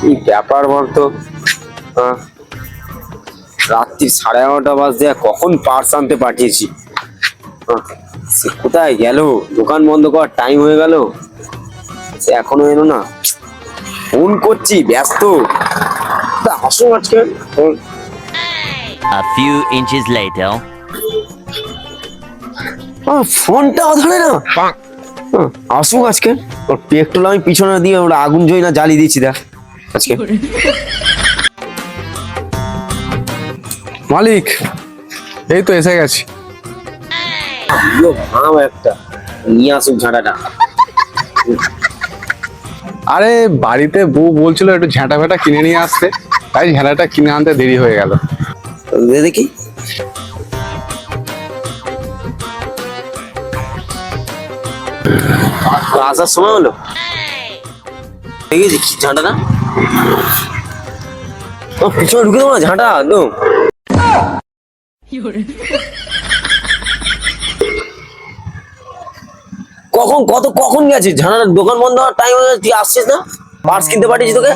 কি ব্যাপার বলতো? রাত্রি 11:30 বাজে, কখন পার্স আনতে পাঠিয়েছি, সে কোথায় গেল? দোকান বন্ধ করার টাইম হয়ে গেল, সে এখনো এলো না। ফোন করছি, ব্যস্ত। তা আসো আজকে। A few inches later. ফোনটাও ধরে না। আসুক আজকে, ওর পেট্রোল আমি পিছনে দিয়ে ওরা আগুন জয় না জ্বালিয়ে দিয়েছি দেখ আজকে। মালিক, এই তো এসে গেছি। ভাঙাবো একটা, নিয়ে আসুক ঝাঁটাটা। আরে বাড়িতে বউ বলছিল একটু ঝাঁটা ফ্যাটা কিনে নিয়ে আসতে, তাই ঝাঁটাটা কিনে আনতে দেরি হয়ে গেল। দেখি আসার সময় হলো, দেখেছি কি ঝাঁটাটা। পিছনে ঢুকে দেবো না ঝাঁটা একদম। কখন গেছিস? ঝাঁটার দোকান বন্ধ হওয়ার টাইম হয়ে গেছে, তুই আসছিস না? পার্স কিনতে পাঠিয়েছি তোকে।